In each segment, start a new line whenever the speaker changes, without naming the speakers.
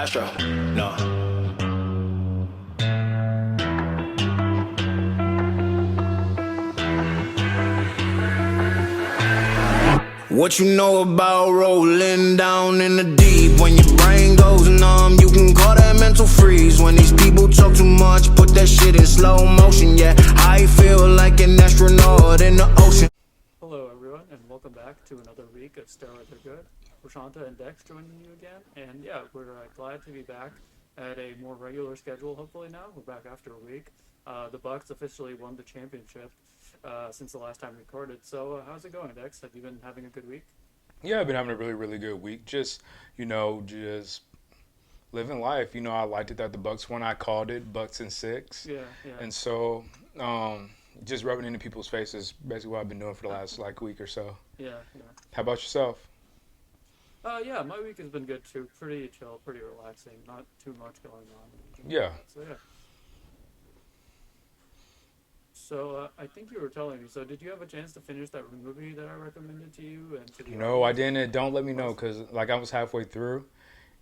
Astro. No. What you know about rolling down in the deep? When your brain goes numb, you can call that mental freeze. When these people talk too much, put that shit in slow motion. Yeah, I feel like an astronaut in the ocean.
Hello, everyone, and welcome back to another week of Steroids Are Good. Prashanta and Dex joining you again, and yeah, we're glad to be back at a more regular schedule. Hopefully, now we're back after a week. The Bucks officially won the championship since the last time we recorded. So, how's it going, Dex? Have you been having a good week?
Yeah, I've been having a really, really good week. Just living life. I liked it that the Bucks won. I called it Bucks in six,
Yeah, yeah,
and so just rubbing it into people's faces. Basically, what I've been doing for the last like week or so.
yeah, yeah.
How about yourself?
Yeah, my week has been good too. Pretty chill, pretty relaxing. Not too much going on. Anything like
Yeah.
that. So yeah. So I think you were telling me. So did you have a chance to finish that movie that I recommended to you and to the
No, I
audience?
didn't. Don't let me know
Last.
because like I was halfway through,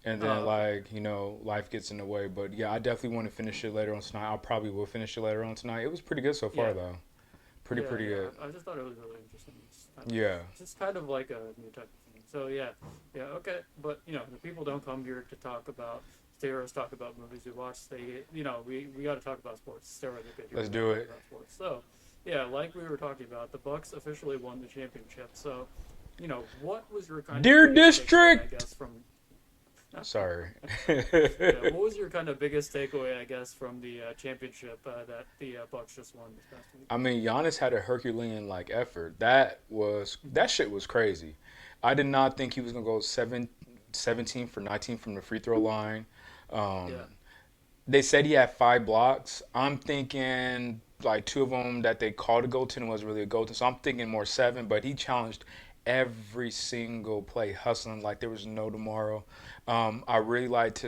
and then
Oh, okay.
life gets in the way. But yeah, I definitely want to finish it later on tonight. I probably will finish it later on tonight. It was pretty good so far
Yeah,
though.
yeah,
Pretty
yeah.
good.
I just thought it was really interesting.
Yeah.
It's just kind of like a new type of thing. So yeah, yeah, okay. But the people don't come here to talk about steroids, talk about movies we watch. We got to talk about sports. Steroids are good. Here
Let's
we got to
do
talk
it.
about sports. So yeah, like we were talking about, the Bucks officially won the championship. So what was your kind of
Dear
biggest takeaway, I
District.
guess, from
Sorry.
yeah, what was your kind of biggest takeaway, I guess, from the championship that the Bucks just won this past week?
I mean, Giannis had a Herculean like effort. That shit was crazy. I did not think he was gonna go 17 for 19 from the free throw line. Um,
Yeah,
they said he had 5 blocks. I'm thinking like two of them that they called a goaltend was really a goaltend. So I'm thinking more seven. But he challenged every single play, hustling like there was no tomorrow. I really liked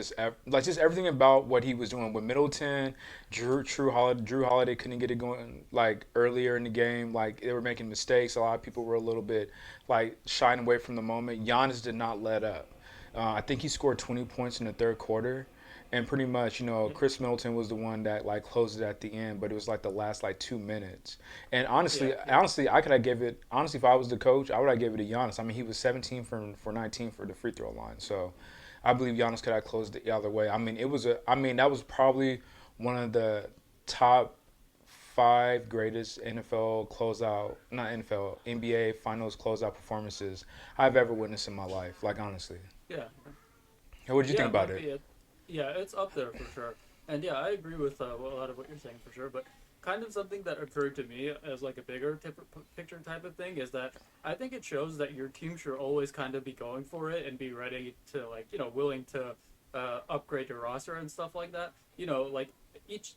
like just everything about what he was doing with Middleton. Drew Holiday couldn't get it going like earlier in the game. Like they were making mistakes. A lot of people were a little bit like shying away from the moment. Giannis did not let up. I think he scored 20 points in the third quarter. And pretty much,
yeah,
Chris Middleton was the one that like closed it at the end, but it was like the last like 2 minutes. And
yeah, yeah.
honestly, I could have give it. Honestly, if I was the coach, I would have given it to Giannis. I mean, he was 17 for 19 for the free throw line, so I believe Giannis could have closed it the other way. I mean, it was a. I mean, that was probably one of the top five greatest NFL closeout, not NFL, NBA Finals closeout performances I've ever witnessed in my life. Like honestly,
Yeah,
what did you
yeah,
think
it
about
might
it?
be it. Yeah, it's up there for sure. And yeah, I agree with a lot of what you're saying for sure. But kind of something that occurred to me as like a bigger picture type of thing is that I think it shows that your team should always kind of be going for it and be ready to like willing to upgrade your roster and stuff like that. Like each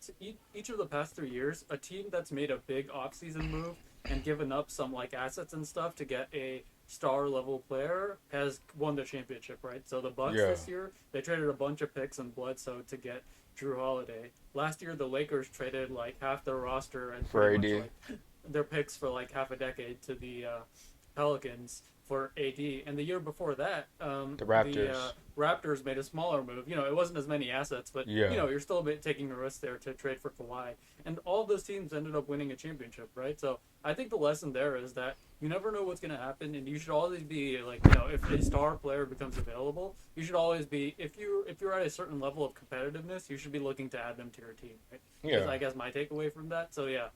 of the past 3 years, a team that's made a big offseason move and given up some like assets and stuff to get a star level player has won the championship, right? So the Bucks
Yeah,
this year, they traded a bunch of picks and Bledsoe to get Drew Holiday. Last year the Lakers traded like half their roster and
for
pretty much
AD.
like their picks for like half a decade to the Pelicans for AD. And the year before that,
The
the
Raptors.
Raptors made a smaller move. It wasn't as many assets, but
Yeah.
you're still taking a risk there to trade for Kawhi. And all those teams ended up winning a championship, right? So I think the lesson there is that you never know what's going to happen, and you should always be like, if a star player becomes available, you should always be if you're at a certain level of competitiveness, you should be looking to add them to your team, right? Is
Yeah.
I guess my takeaway from that. So yeah,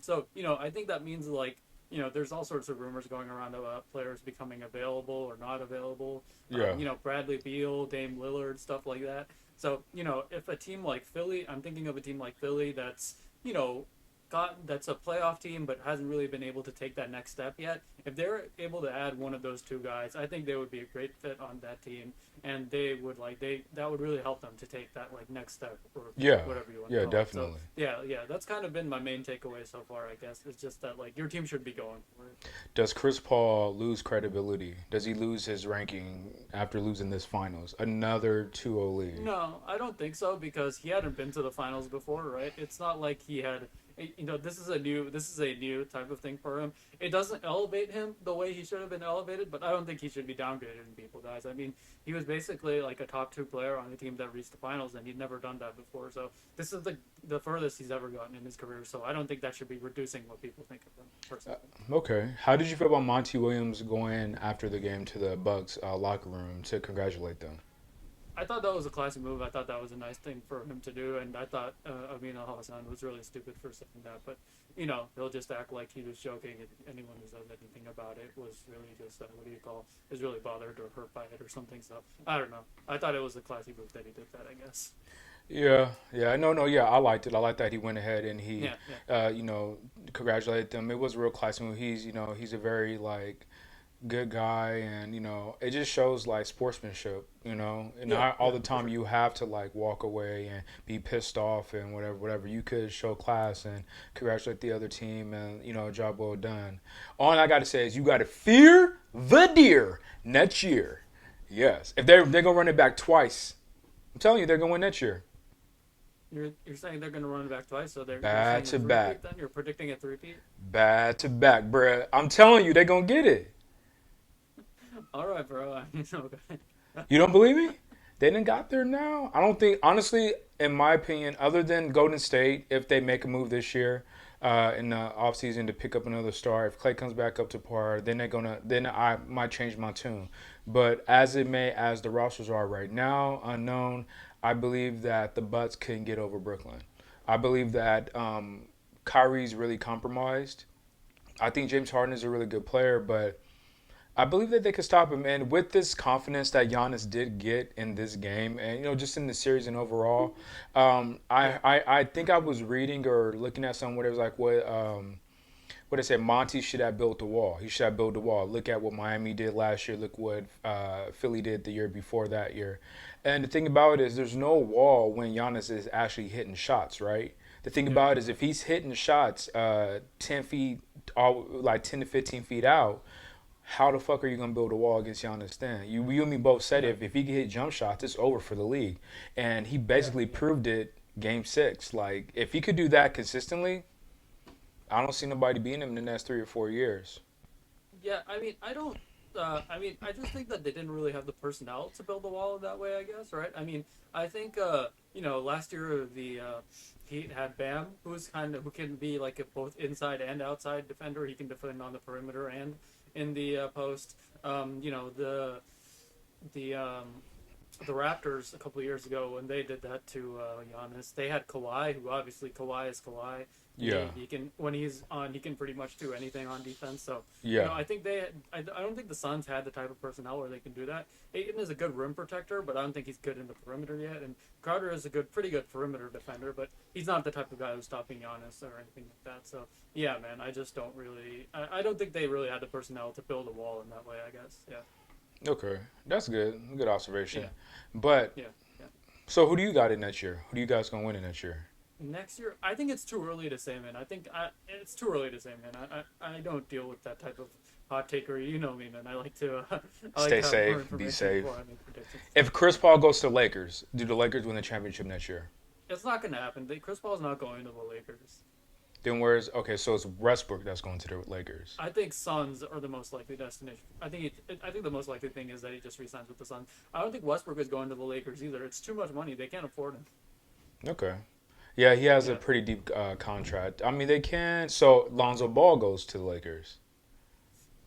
so I think that means like there's all sorts of rumors going around about players becoming available or not available.
Yeah.
Bradley Beal, Dame Lillard, stuff like that. So if a team like Philly, I'm thinking of a team like Philly that's that's a playoff team but hasn't really been able to take that next step yet. If they're able to add one of those two guys, I think they would be a great fit on that team, and they would that would really help them to take that like next step or
Yeah.
whatever you want to
Yeah,
call it. So
definitely.
yeah, that's kind of been my main takeaway so far. I guess it's just that like your team should be going for it.
Does Chris Paul lose credibility? Does he lose his ranking after losing this finals? Another 2-0 lead.
No, I don't think so because he hadn't been to the finals before, right? It's not like he had this is a new type of thing for him. It doesn't elevate him the way he should have been elevated, but I don't think he should be downgraded in people's eyes. I mean, he was basically like a top two player on a team that reached the finals, and he'd never done that before. So this is the furthest he's ever gotten in his career. So I don't think that should be reducing what people think of him personally.
Okay. How did you feel about Monty Williams going after the game to the Bucks locker room to congratulate them?
I thought that was a classy move. I thought that was a nice thing for him to do, and I thought Amin Al Hassan was really stupid for saying that. But he'll just act like he was joking, and anyone who says anything about it was really just is really bothered or hurt by it or something. So I don't know. I thought it was a classy move that he did that. I guess.
Yeah, no, yeah, I liked it. I liked that he went ahead and he,
Yeah, yeah,
congratulated them. It was a real classy move. He's a very like good guy, and it just shows like sportsmanship. And
yeah,
all
yeah,
the
for
time
sure.
you have to like walk away and be pissed off and whatever. You could show class and congratulate the other team, and job well done. All I got to say is you got to fear the deer next year. Yes, if they're gonna run it back twice, I'm telling you they're gonna win next year.
You're saying they're going to run it back twice, so you're
Back
saying a
to back.
three-peat then? You're predicting a three-peat?
Back to back, bruh. I'm telling you, they gonna get it.
All right, bro. I mean, okay.
You don't believe me? They didn't got there now. I don't think, honestly, in my opinion, other than Golden State, if they make a move this year in the offseason to pick up another star, if Clay comes back up to par, then I might change my tune. But as the rosters are right now, unknown, I believe that the Bucks can get over Brooklyn. I believe that Kyrie's really compromised. I think James Harden is a really good player, but I believe that they could stop him. And with this confidence that Giannis did get in this game, and just in the series and overall,
Yeah,
I think I was reading or looking at somewhere it was like what I said. Monty should have built the wall. He should have built the wall. Look at what Miami did last year. Look what Philly did the year before that year. And the thing about it is, there's no wall when Giannis is actually hitting shots, right? The thing
yeah,
about it is, if he's hitting shots 10 feet, like 10 to 15 feet out, how the fuck are you gonna build a wall against Giannis then? You and me both said
yeah,
if he can hit jump shots, it's over for the league, and he
yeah,
basically
yeah.
proved it Game 6. Like if he could do that consistently, I don't see nobody beating him in the next 3 or 4 years.
Yeah, I mean, I don't. I just think that they didn't really have the personnel to build a wall in that way. I guess, right? I mean, I think last year the Heat had Bam, who can be like a both inside and outside defender. He can defend on the perimeter and in the post. The the Raptors a couple of years ago when they did that to Giannis, they had Kawhi, who obviously Kawhi is Kawhi.
Yeah,
He can when he's on, he can pretty much do anything on defense. So
yeah,
I think I don't think the Suns had the type of personnel where they can do that. Ayton is a good rim protector, but I don't think he's good in the perimeter yet. And Crowder is pretty good perimeter defender, but he's not the type of guy who's stopping Giannis or anything like that. So yeah, man, I just don't really, I don't think they really had the personnel to build a wall in that way. I guess, yeah,
okay, that's good. Good observation.
yeah,
But
yeah, yeah.
so who do you got in next year? Who do you guys gonna win in next year?
Next year, I think it's too early to say, man. It's too early to say, man. I don't deal with that type of hot taker. You know me, man. I like to I like
Stay
to have more
safe. Be
information
safe.
before I make predictions.
If Chris Paul goes to the Lakers, do the Lakers win the championship next year?
It's not gonna happen. Chris Paul's not going to the Lakers.
Then where's okay? So it's Westbrook that's going to the Lakers.
I think Suns are the most likely destination. I think the most likely thing is that he just resigns with the Suns. I don't think Westbrook is going to the Lakers either. It's too much money. They can't afford him.
Okay. Yeah, he has a
Yeah.
pretty deep contract. I mean, they can. So Lonzo Ball goes to the Lakers.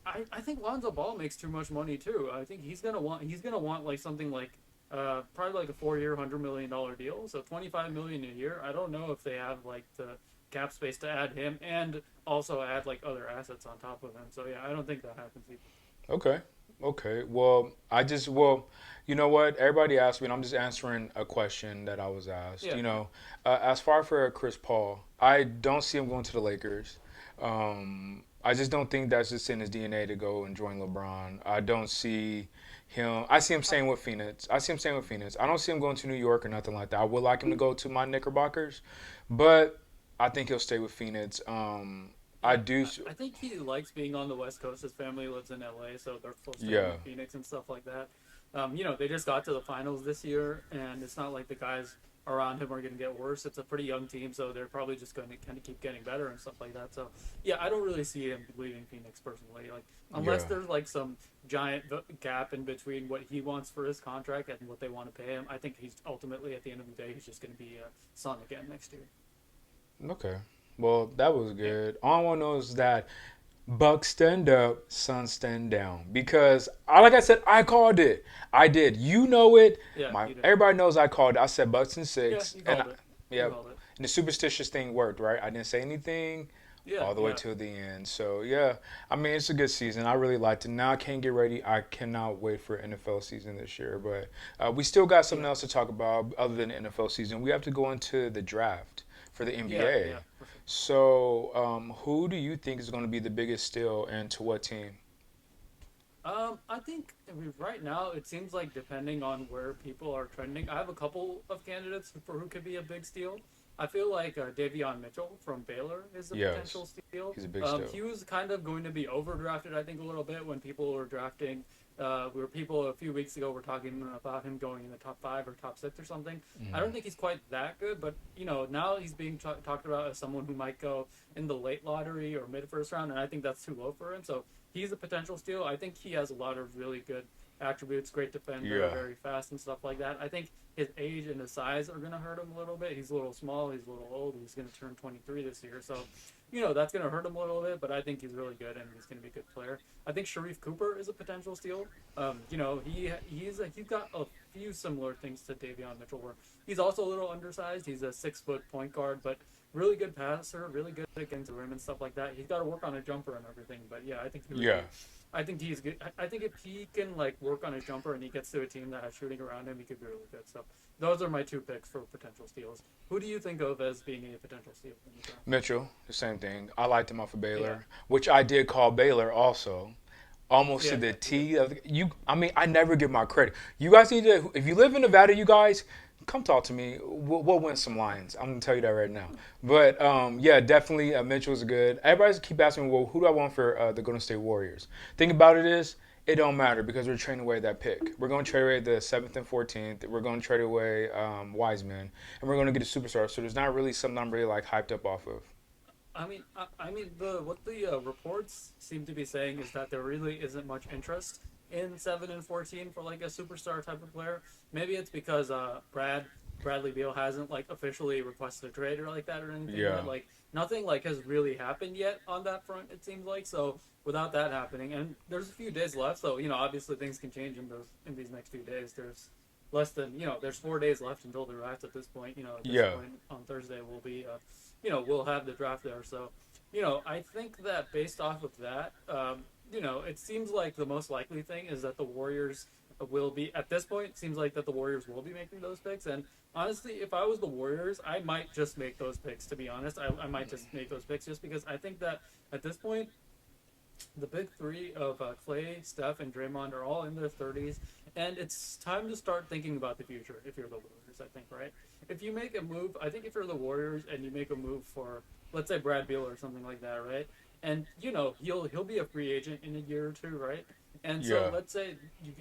I think Lonzo Ball makes too much money too. I think he's gonna want like something like probably like a 4-year $100 million deal. So 25 million a year. I don't know if they have like the cap space to add him and also add like other assets on top of him. So yeah, I don't think that happens either.
Okay. Okay. Well, you know what? Everybody asked me, and I'm just answering a question that I was asked.
Yeah,
As far for Chris Paul, I don't see him going to the Lakers. I just don't think that's just in his DNA to go and join LeBron. I don't see him. I see him staying with Phoenix. I don't see him going to New York or nothing like that. I would like him to go to my Knickerbockers, but I think he'll stay with Phoenix. I
yeah.
do.
I think he likes being on the West Coast. His family lives in LA, so they're close to him
Yeah.
in Phoenix and stuff like that. They just got to the finals this year, and it's not like the guys around him are going to get worse. It's a pretty young team, so they're probably just going to kind of keep getting better and stuff like that. So yeah, I don't really see him leaving Phoenix personally. Like unless
Yeah.
there's like some giant gap in between what he wants for his contract and what they want to pay him. I think he's ultimately at the end of the day he's just going to be a Sun again next year.
Okay. Well, that was
Yeah,
good. All I want to know is that Bucks stand up, Suns stand down. Because, like I said, I called it. I did. You know it.
yeah, you did.
Everybody knows I called it. I said Bucks in
Yeah,
six.
you
And
called it. You
yeah,
called it.
and the superstitious thing worked, right? I didn't say anything
Yeah,
all the way
yeah.
till the end. So, yeah, I mean, it's a good season. I really liked it. Now I can't get ready. I cannot wait for NFL season this year. But we still got something
Yeah,
else to talk about other than the NFL season. We have to go into the draft for the
yeah,
NBA.
yeah, for sure.
So, who do you think is going to be the biggest steal and to what team?
I think I mean, right now it seems like depending on where people are trending, I have a couple of candidates for who could be a big steal. I feel like Davion Mitchell from Baylor is a
Yes,
potential steal.
he's a big steal.
He was kind of going to be overdrafted, I think, a little bit when people were drafting. Where people a few weeks ago were talking about him going in the top 5 or top 6 or something. I don't think he's quite that good, but now he's being talked about as someone who might go in the late lottery or mid first round, and I think that's too low for him. So he's a potential steal. I think he has a lot of really good attributes, great defender,
Yeah,
very fast and stuff like that. I think his age and his size are going to hurt him a little bit. He's a little small, he's a little old, he's going to turn 23 this year. So, that's going to hurt him a little bit, but I think he's really good and he's going to be a good player. I think Sharif Cooper is a potential steal. He's got a few similar things to Davion Mitchell where he's also a little undersized. He's a 6 foot point guard, but really good passer, really good at getting to the rim and stuff like that. He's got to work on a jumper and everything, but yeah, I think he would
yeah.
be. I think he's good. I think if he can like work on his jumper and he gets to a team that has shooting around him, he could be really good. So those are my two picks for potential steals. Who do you think of as being a potential steal in the draft?
Mitchell, the same thing. I liked him off of
Yeah,
Baylor, which I did call Baylor also. Almost to
yeah,
the
yeah, you did.
T of you. I mean, I never give my credit. You guys need to. If you live in Nevada, you guys come talk to me. We'll win some Lions. I'm gonna tell you that right now. But yeah, definitely Mitchell's good. Everybody keep asking me, well, who do I want for the Golden State Warriors? Thing about it is, it don't matter because we're trading away that pick. We're going to trade away the 7th and 14th. We're going to trade away Wiseman, and we're going to get a superstar. So there's not really something I'm really like hyped up off of.
I mean, the what the reports seem to be saying is that there really isn't much interest in 7 and 14 for like a superstar type of player. Maybe it's because Bradley Beal hasn't like officially requested a trade or like that or anything
Yeah,
yet. Like nothing like has really happened yet on that front. It seems like so. Without that happening, and there's a few days left, so obviously things can change in these next few days. There's 4 days left until the draft at this point. At this
yeah,
point on Thursday we'll be we'll have the draft there. So, I think that based off of that, it seems like the most likely thing is that the Warriors will be, at this point, it seems like that the Warriors will be making those picks. And honestly, if I was the Warriors, I might just make those picks, to be honest. I might just make those picks just because I think that at this point, the big three of Clay, Steph, and Draymond are all in their 30s, and it's time to start thinking about the future if you're the Warriors, I think, right? If you make a move, I think if you're the Warriors and you make a move for, let's say, Brad Beal or something like that, right? And, he'll be a free agent in a year or two, right? And so
yeah,
let's say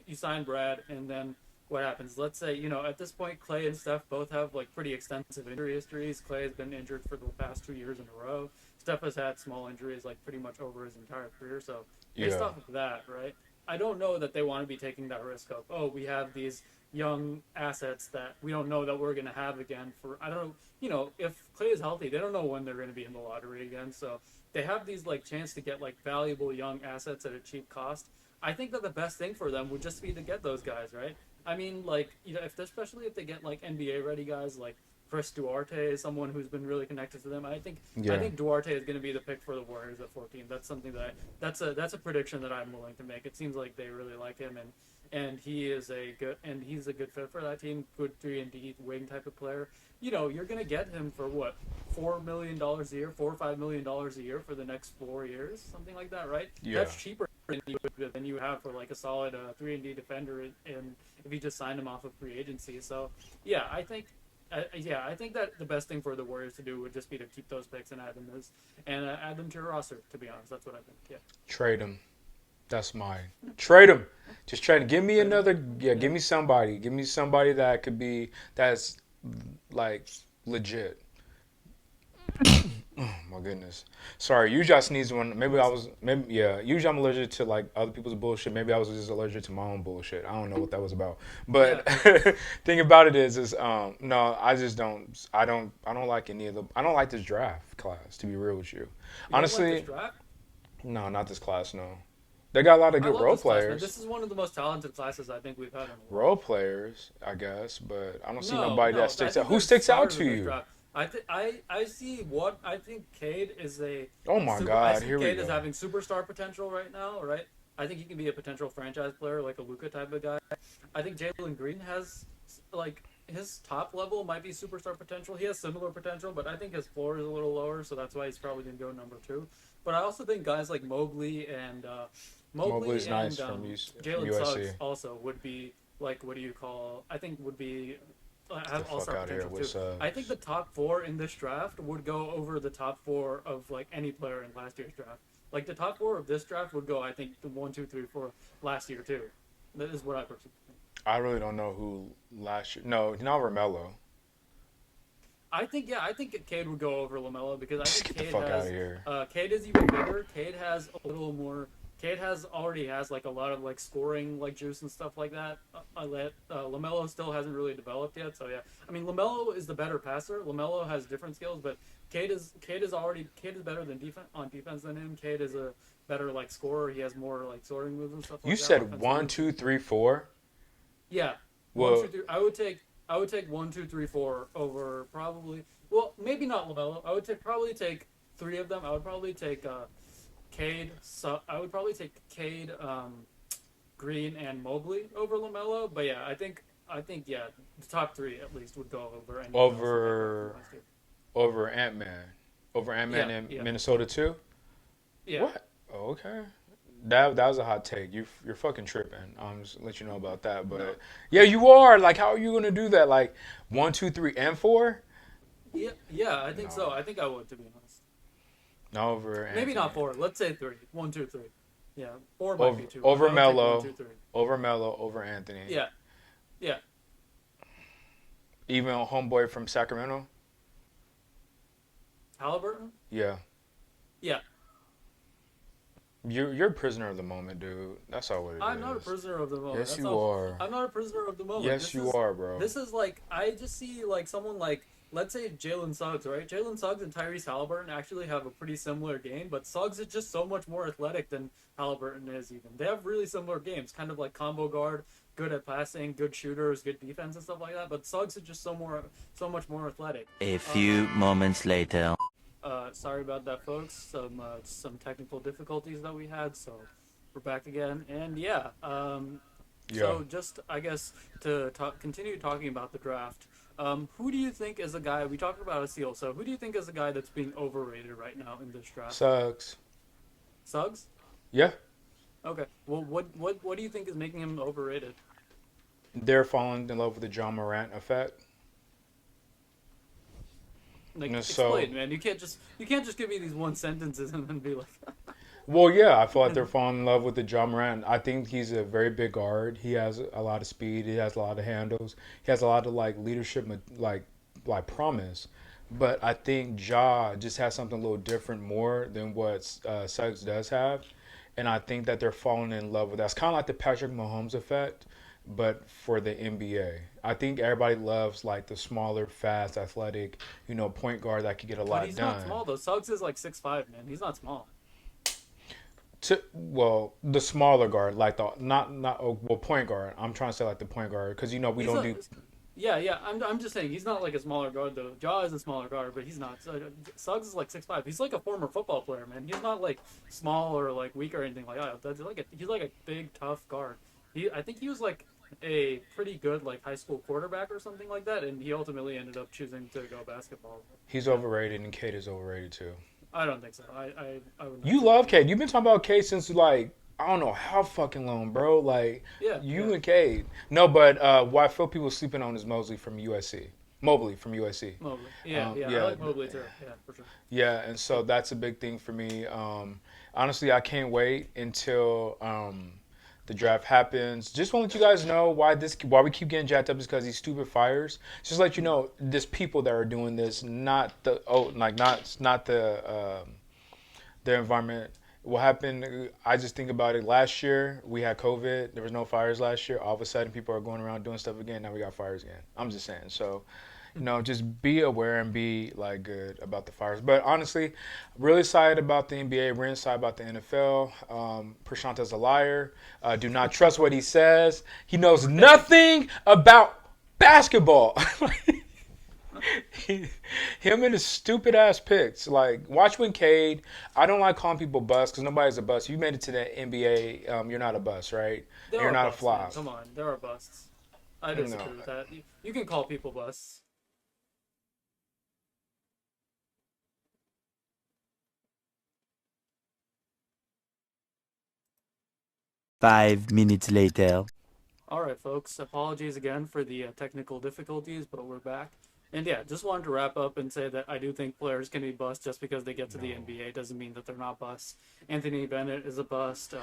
you sign Brad, and then what happens? Let's say, at this point, Clay and Steph both have, like, pretty extensive injury histories. Clay has been injured for the past 2 years in a row. Steph has had small injuries like pretty much over his entire career. So based
yeah,
off of that, right? I don't know that they want to be taking that risk of, oh, we have these young assets that we don't know that we're going to have again for, I don't know, if Clay is healthy, they don't know when they're going to be in the lottery again. So they have these like chance to get like valuable young assets at a cheap cost. I think that the best thing for them would just be to get those guys, right? I mean, like, especially if they get like NBA ready guys like Chris Duarte is someone who's been really connected to them. I
yeah.
think Duarte is going to be the pick for the Warriors at 14. That's something that's a prediction that I'm willing to make. It seems like they really like him and he's a good fit for that team. Good 3-and-D wing type of player. You're going to get him for what, $4 million a year, $4 or $5 million a year for the next 4 years, something like that, right?
Yeah.
That's cheaper than you have for like a solid 3-and-D defender, and if you just sign him off of free agency. So yeah, I think that the best thing for the Warriors to do would just be to keep those picks and add them to your roster. To be honest, that's what I think. Yeah,
Trade him. That's mine. Trade him. Just trade him. Give me
trade him.
another. Yeah,
Yeah,
give me somebody. Give me somebody that could be that's like legit. Oh my goodness. Sorry, usually I sneeze when maybe yeah. Usually I'm allergic to like other people's bullshit. Maybe I was just allergic to my own bullshit. I don't know what that was about.
Yeah.
But thing about it is no, I don't like any of the I don't like this draft class, to be real with you.
You don't like this
Honestly,
draft?
no, not this class, no. They got a lot of
I
good
love
role
this class, man.
players.
This is one of the most talented classes I think we've had in a while.
Role players, I guess, but I don't see
No,
nobody
no.
that
I
sticks out.
think
Who
the
sticks out
stars
to
of this
you?
draft. I see what I think. Cade is a
Oh my
super. I
God,
see
here we
Cade as
go.
having superstar potential right now. Right. I think he can be a potential franchise player, like a Luka type of guy. I think Jalen Green has like his top level might be superstar potential. He has similar potential, but I think his floor is a little lower, so that's why he's probably gonna go number two. But I also think guys like Mobley
Mobley's
and
nice from from
Jalen
USC.
Suggs also would be like what do you call? I think would be
Get the
have all
fuck
star
out of here
potential
with
too. I think the
Suggs.
top four in this draft would go over the top four of like any player in last year's draft. Like the top four of this draft would go, I think, the 1, 2, 3, 4 last year too. That is what I personally think.
I really don't know who last year. No, not Romello.
I think Cade would go over Lamelo because I
Just
think
get the
Cade
fuck out
has
of here.
Cade is even bigger. Cade has a little more. Cade already has like a lot of like scoring like juice and stuff like that. Lamelo still hasn't really developed yet. So yeah, I mean Lamelo is the better passer. Lamelo has different skills, but Cade is better than defense than him. Cade is a better like scorer. He has more like scoring moves and stuff like
You
that.
said
Offensive
one,
moves.
two, three, four.
Yeah, one,
Well,
two, three. I would take 1, 2, 3, 4 over probably. Well, maybe not Lamelo. I would probably take three of them. I would probably take Cade. So I would probably take Cade, Green, and Mobley over Lamelo. But yeah, I think the top three at least would go over anyone else that they got
over
from last year.
over Ant Man, over Ant Man
Yeah,
in
yeah,
Minnesota too.
yeah.
What? Oh, okay. That was a hot take. You're fucking tripping. I'm just let you know about that.
No,
But yeah, you are. Like, how are you gonna do that? Like, one, two, three, and four?
yeah. I think
No,
so. I think I would, to be honest.
no over
Maybe
Anthony.
not four. Let's say three. 1, 2, 3. Yeah, four might
Over
be too.
over
I would take one,
Melo,
two, three.
over Melo, over Anthony.
Yeah, yeah.
Even a homeboy from Sacramento.
Halliburton.
Yeah,
Yeah.
you're a prisoner of the moment, dude. That's all what it is.
I'm not a prisoner of the moment.
Yes,
That's
you
all.
are.
I'm not a prisoner of the moment.
Yes, you are, bro.
This is like I just see like someone like let's say Jalen Suggs, right? Jalen Suggs and Tyrese Halliburton actually have a pretty similar game, but Suggs is just so much more athletic than Halliburton is. Even they have really similar games, kind of like combo guard, good at passing, good shooters, good defense and stuff like that. But Suggs is just so much more athletic.
A few moments later.
Sorry about that, folks. Some technical difficulties that we had, so we're back again. And yeah,
Yeah.
so just I guess to continue talking about the draft. Who do you think is a guy we talked about a seal? So who do you think is a guy that's being overrated right now in this draft?
Sucks.
Suggs?
Yeah.
Okay. Well, what do you think is making him overrated?
They're falling in love with the John Morant effect.
Like,
No, so-
explain, man. You can't just give me these one sentences and then be like,
Well, yeah, I feel like they're falling in love with the John Morant. I think he's a very big guard. He has a lot of speed. He has a lot of handles. He has a lot of like leadership, like promise. But I think Ja just has something a little different more than what Suggs does have, and I think that they're falling in love with that. It's kind of like the Patrick Mahomes effect, but for the NBA. I think everybody loves like the smaller, fast, athletic, point guard that can get a
but
lot
he's
done.
not small though. Suggs is like 6'5", man. He's not small.
Well, the smaller guard, like the point guard. I'm trying to say like the point guard because we
He's
don't
not-
do.
Yeah. I'm just saying he's not like a smaller guard though. Ja is a smaller guard, but he's not. Suggs is like 6'5". He's like a former football player, man. He's not like small or like weak or anything like that. He's like a big tough guard. I think he was like a pretty good like high school quarterback or something like that, and he ultimately ended up choosing to go basketball.
He's overrated and Kate is overrated too.
I don't think so. I would. Not
You
say
love
that.
Kate. You've been talking about Kate since like I don't know how fucking long, bro. Like
Yeah.
you and Kate. No, but what I feel people sleeping on is Mobley from USC. Mobley from USC.
Mobley. Yeah.
yeah.
I like Mobley too. Yeah, for sure.
Yeah, and so that's a big thing for me. Honestly, I can't wait until The draft happens. Just want to let you guys know why we keep getting jacked up is because these stupid fires. Just let you know, there's people that are doing this, not not the environment. What happened? I just think about it. Last year we had COVID. There was no fires last year. All of a sudden, people are going around doing stuff again. Now we got fires again. I'm just saying. So, just be aware and be like good about the fires. But honestly, really excited about the NBA. Really excited about the NFL. Prashant's a liar. Do not trust what he says. He knows nothing about basketball. Him and his stupid ass picks. Like, watch when Cade. I don't like calling people bust because nobody's a bust. You made it to the NBA. You're not a bust, right? You're not
busts,
a flop.
man. Come on, there are busts. I disagree with that. You can call people busts.
Five minutes later.
All right, folks. Apologies again for the technical difficulties, but we're back. And yeah, just wanted to wrap up and say that I do think players can be bust just because they get to the NBA doesn't mean that they're not busts. Anthony Bennett is a bust.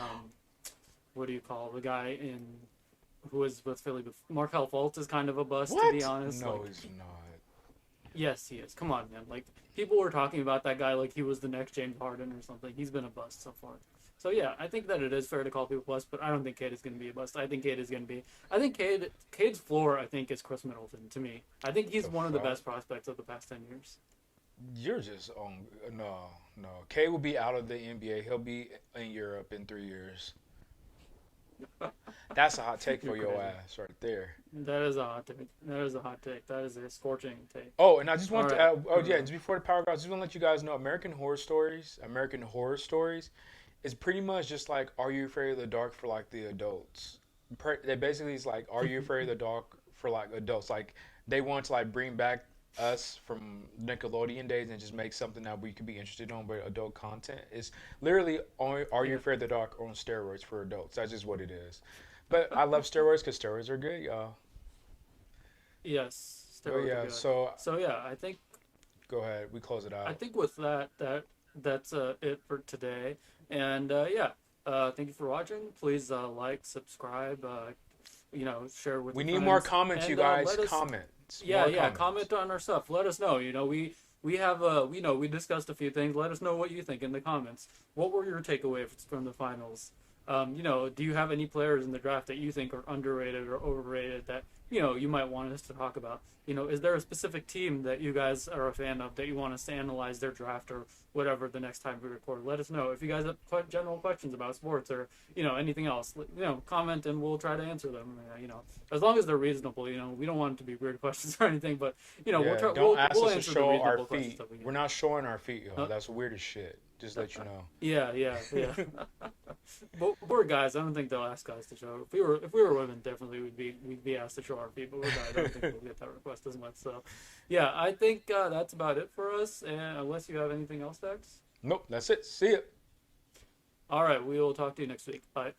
What do you call the guy who was with Philly? Markel Fultz is kind of a bust, to be honest.
No,
like,
he's not.
Yes, he is. Come on, man. Like, people were talking about that guy like he was the next James Harden or something. He's been a bust so far. So yeah, I think that it is fair to call people bust, but I don't think Cade is going to be a bust. I think Cade's floor, I think, is Chris Middleton to me. I think he's one of the best prospects of the past 10 years.
You're just on. No. Cade will be out of the NBA. He'll be in Europe in 3 years. That's a hot take for your ass right there.
That is a hot take. That is a hot take. That is a scorching take.
Oh, and I just want to add, just before the power goes, I just want to let you guys know American Horror Stories is pretty much just like Are You Afraid of the Dark for like the adults. They basically is like Are You Afraid of the Dark for like adults. Like they want to like bring back us from Nickelodeon days and just make something that we could be interested in, but adult content is literally Are You Afraid of the Dark on steroids for adults. That's just what it is. But I love steroids because steroids are good, y'all.
Yes, steroids are good. So yeah, I think.
Go ahead. We close it out.
I think with that's it for today. And thank you for watching. Please like, subscribe, share with.
We
your
need
friends.
more comments,
and,
you guys.
comments. Comment on our stuff. Let us know. We have we discussed a few things. Let us know what you think in the comments. What were your takeaways from the finals? Do you have any players in the draft that you think are underrated or overrated that you might want us to talk about? Is there a specific team that you guys are a fan of that you want us to analyze their draft or whatever the next time we record? Let us know. If you guys have general questions about sports or anything else, comment and we'll try to answer them. As long as they're reasonable. We don't want it to be weird questions or anything, but
don't ask us to
answer
show
the
our
reasonable
feet.
questions.
We're not showing our feet, yo. That's weird as shit. Just let you know.
Yeah. But we're guys. I don't think they'll ask us to show. If we were women, definitely we'd be asked to show our feet. But we're guys. I don't think we'll get that request as much. So, yeah, I think that's about it for us. And unless you have anything else, Dex.
Nope. That's it. See ya.
All right. We will talk to you next week. Bye.